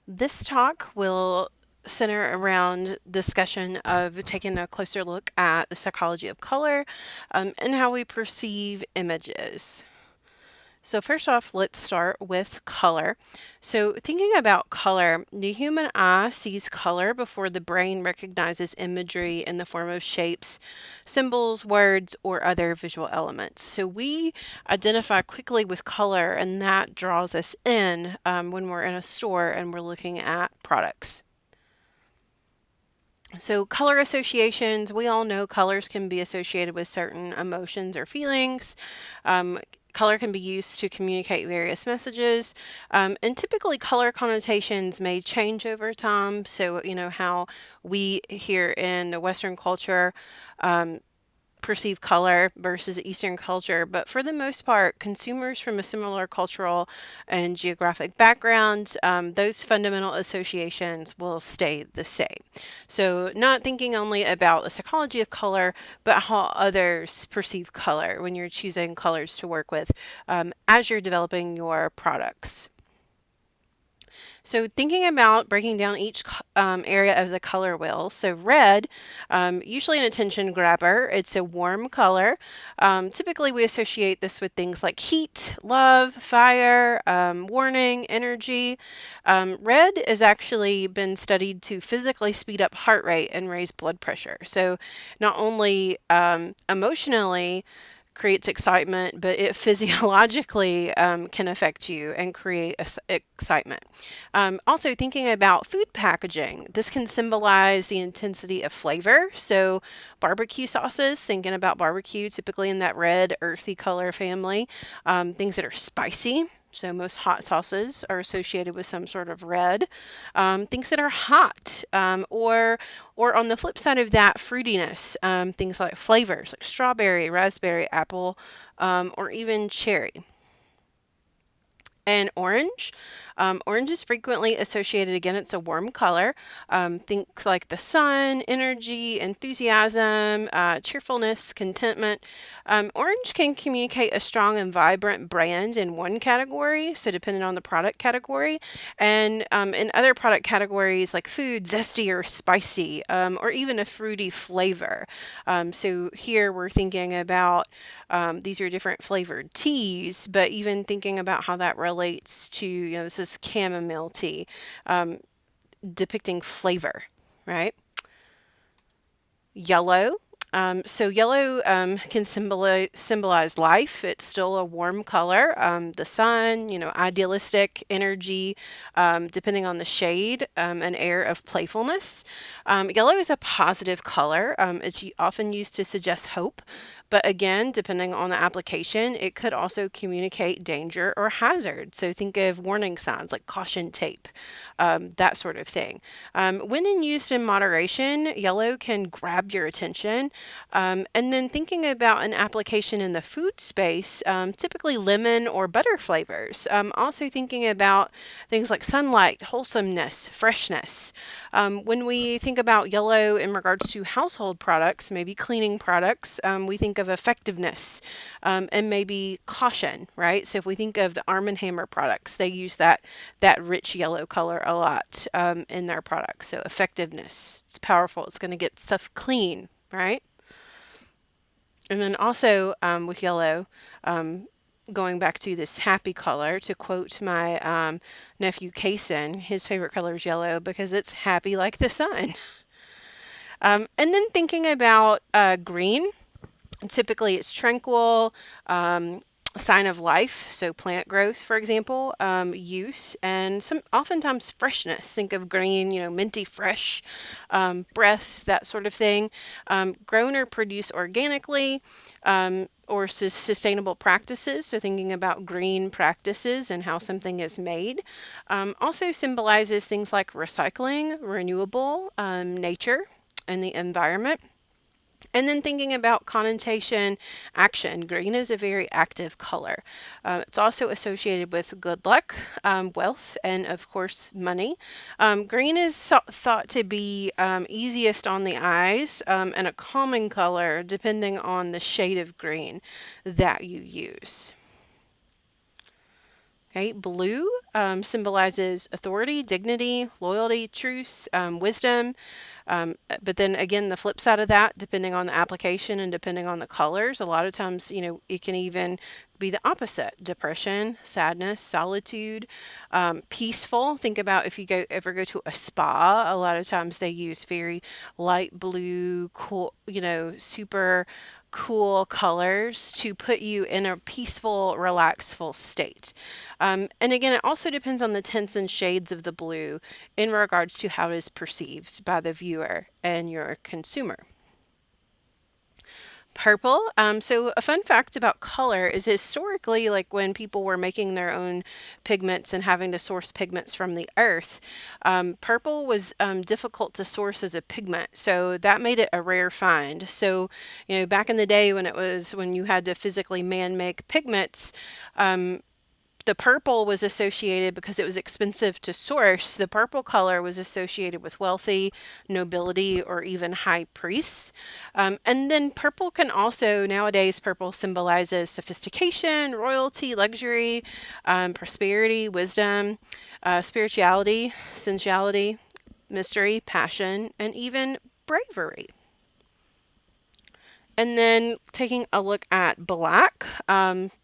This talk will center around discussion of taking a closer look at the psychology of color and how we perceive images. So first off, let's start with color. So thinking about color, the human eye sees color before the brain recognizes imagery in the form of shapes, symbols, words, or other visual elements. So we identify quickly with color, and that draws us in when we're in a store and we're looking at products. So, color associations, we all know colors can be associated with certain emotions or feelings. Um, Color can be used to communicate various messages. And typically, color connotations may change over time. So, how we here in the Western culture um, perceive color versus Eastern culture, but for the most part, consumers from a similar cultural and geographic background, those fundamental associations will stay the same. So, not thinking only about the psychology of color, but how others perceive color when you're choosing colors to work with as you're developing your products. So thinking about breaking down each area of the color wheel. So red, usually an attention grabber. It's a warm color. Typically, we associate this with things like heat, love, fire, warning, energy. Red has actually been studied to physically speed up heart rate and raise blood pressure. So not only emotionally creates excitement, but it physiologically can affect you and create excitement. Also, thinking about food packaging, this can symbolize the intensity of flavor. So, barbecue sauces, thinking about barbecue, typically in that red, earthy color family, things that are spicy. So most hot sauces are associated with some sort of red. Things that are hot, or on the flip side of that, fruitiness. Things like flavors like strawberry, raspberry, apple, or even cherry. And orange. Orange is frequently associated, again, it's a warm color. Things like the sun, energy, enthusiasm, cheerfulness, contentment. Orange can communicate a strong and vibrant brand in one category, so depending on the product category. And in other product categories like food, zesty or spicy, or even a fruity flavor. So here we're thinking about these are different flavored teas, but even thinking about how that relates to, this is chamomile tea, um, depicting flavor, right? Yellow. So yellow can symbolize life. It's still a warm color. The sun, idealistic energy, depending on the shade, an air of playfulness. Yellow is a positive color. It's often used to suggest hope, but again, depending on the application, it could also communicate danger or hazard. So think of warning signs like caution tape, that sort of thing. When used in moderation, yellow can grab your attention. And then thinking about an application in the food space, typically lemon or butter flavors. Also thinking about things like sunlight, wholesomeness, freshness. When we think about yellow in regards to household products, maybe cleaning products, we think of effectiveness and maybe caution, right? So if we think of the Arm& and Hammer products, they use that rich yellow color a lot in their products. So effectiveness, it's powerful. It's going to get stuff clean, right? And then also with yellow, going back to this happy color, to quote my nephew Kason, his favorite color is yellow because it's happy like the sun. And then thinking about green, typically it's tranquil, sign of life, so plant growth, for example, youth, and some oftentimes freshness. Think of green, minty fresh, breath, that sort of thing. Grown or produced organically, or sustainable practices. So thinking about green practices and how something is made. Also symbolizes things like recycling, renewable, nature, and the environment. And then thinking about connotation, action. Green is a very active color. It's also associated with good luck, wealth, and of course, money. Green is thought to be easiest on the eyes and a calming color depending on the shade of green that you use. Okay, blue. symbolizes authority, dignity, loyalty, truth, wisdom. But then again, the flip side of that, depending on the application and depending on the colors, a lot of times, it can even be the opposite: depression, sadness, solitude, peaceful. Think about if you ever go to a spa, a lot of times they use very light blue, cool, super cool colors to put you in a peaceful, relaxful state. And again, it also depends on the tints and shades of the blue in regards to how it is perceived by the viewer and your consumer. Purple. So a fun fact about color is historically, like when people were making their own pigments and having to source pigments from the earth, purple was difficult to source as a pigment. So that made it a rare find. So, back in the day when you had to physically man make pigments, the purple was associated because it was expensive to source. The purple color was associated with wealthy, nobility, or even high priests. And then purple can also, nowadays, purple symbolizes sophistication, royalty, luxury, prosperity, wisdom, spirituality, sensuality, mystery, passion, and even bravery. And then taking a look at black,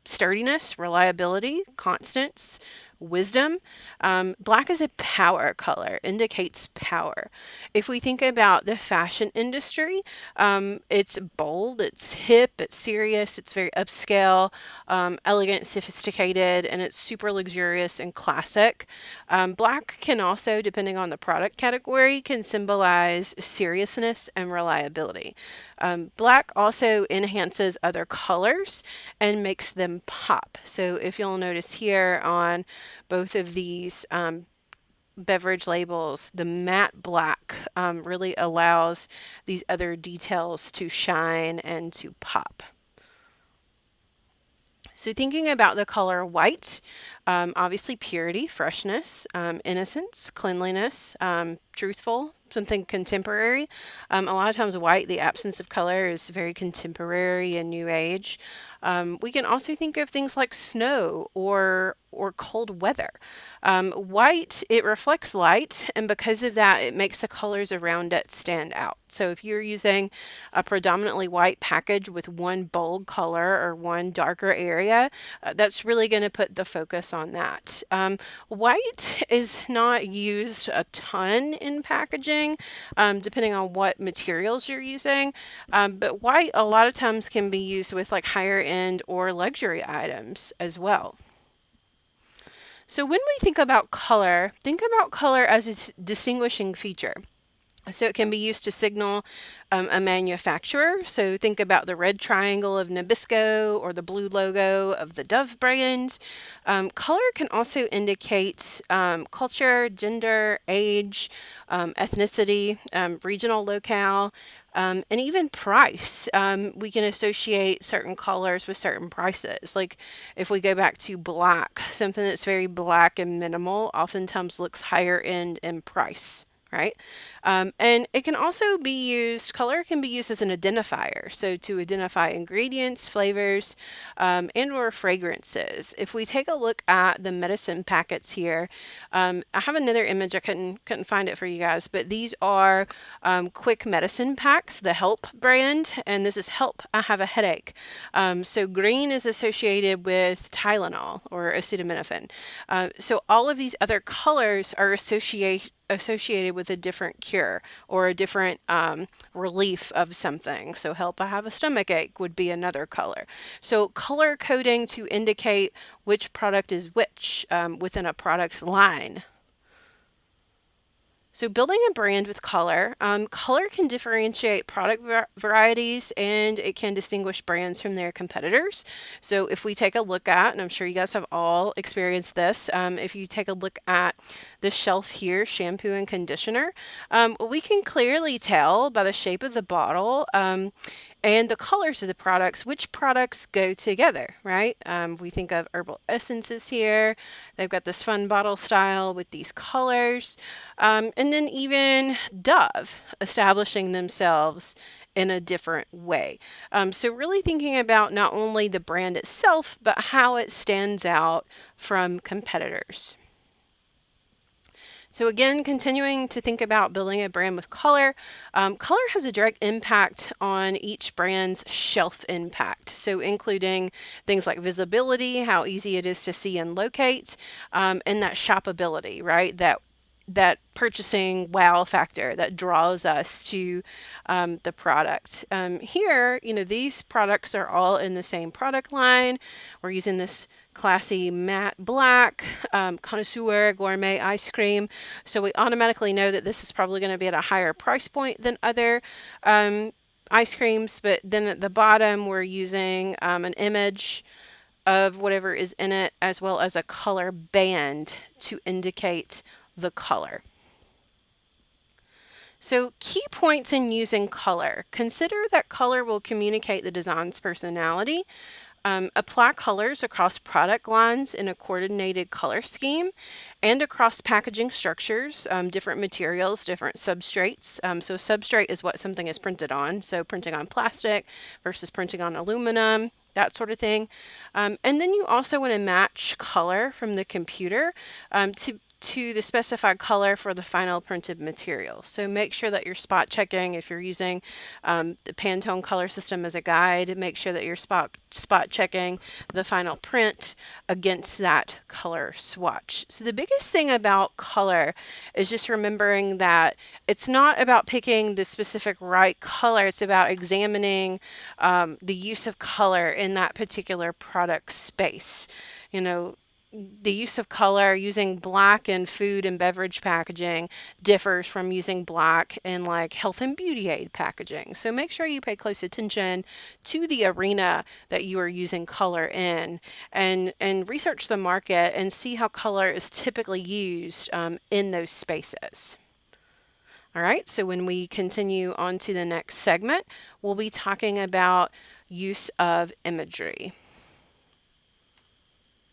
sturdiness, reliability, constance, wisdom. Black is a power color, indicates power. If we think about the fashion industry, it's bold, it's hip, it's serious, it's very upscale, elegant, sophisticated, and it's super luxurious and classic. Black can also, depending on the product category, can symbolize seriousness and reliability. Black also enhances other colors and makes them pop. So if you'll notice here on both of these beverage labels, the matte black really allows these other details to shine and to pop. So thinking about the color white, obviously purity, freshness, innocence, cleanliness, truthful, something contemporary. A lot of times white, the absence of color, is very contemporary and new age. We can also think of things like snow or cold weather. White, it reflects light, and because of that, it makes the colors around it stand out. So if you're using a predominantly white package with one bold color or one darker area, that's really going to put the focus on that. White is not used a ton in packaging, depending on what materials you're using. But white a lot of times can be used with like higher end or luxury items as well. So when we think about color as its distinguishing feature. So it can be used to signal a manufacturer. So think about the red triangle of Nabisco or the blue logo of the Dove brand. Color can also indicate culture, gender, age, ethnicity, regional locale, and even price. We can associate certain colors with certain prices. Like if we go back to black, something that's very black and minimal oftentimes looks higher end in price, right? And it can also be used, color can be used as an identifier. So to identify ingredients, flavors, and or fragrances. If we take a look at the medicine packets here, I have another image, I couldn't find it for you guys, but these are quick medicine packs, the Help brand, and this is Help, I have a headache. So green is associated with Tylenol or acetaminophen. So all of these other colors are associated with a different cure or a different relief of something. So help, I have a stomach ache would be another color. So color coding to indicate which product is which within a product line. So building a brand with color, color can differentiate product varieties and it can distinguish brands from their competitors. So if we take a look at, and I'm sure you guys have all experienced this, if you take a look at the shelf here, shampoo and conditioner, we can clearly tell by the shape of the bottle and the colors of the products, which products go together, right? We think of herbal essences here. They've got this fun bottle style with these colors. And then even Dove establishing themselves in a different way. So really thinking about not only the brand itself, but how it stands out from competitors. So again, continuing to think about building a brand with color. Color has a direct impact on each brand's shelf impact. So including things like visibility, how easy it is to see and locate, and that shoppability, right? That purchasing wow factor that draws us to the product. Here, these products are all in the same product line. We're using this classy matte black connoisseur gourmet ice cream. So we automatically know that this is probably going to be at a higher price point than other ice creams. But then at the bottom, we're using an image of whatever is in it, as well as a color band to indicate the color. So, key points in using color. Consider that color will communicate the design's personality. Apply colors across product lines in a coordinated color scheme and across packaging structures, different materials, different substrates. So, substrate is what something is printed on. So, printing on plastic versus printing on aluminum, that sort of thing. And then you also want to match color from the computer to the specified color for the final printed material. So make sure that you're spot checking. If you're using the Pantone color system as a guide, make sure that you're spot checking the final print against that color swatch. So the biggest thing about color is just remembering that it's not about picking the specific right color. It's about examining the use of color in that particular product space. You know, the use of color using black in food and beverage packaging differs from using black in like health and beauty aid packaging. So make sure you pay close attention to the arena that you are using color in, and research the market and see how color is typically used in those spaces. All right, so when we continue on to the next segment, we'll be talking about use of imagery.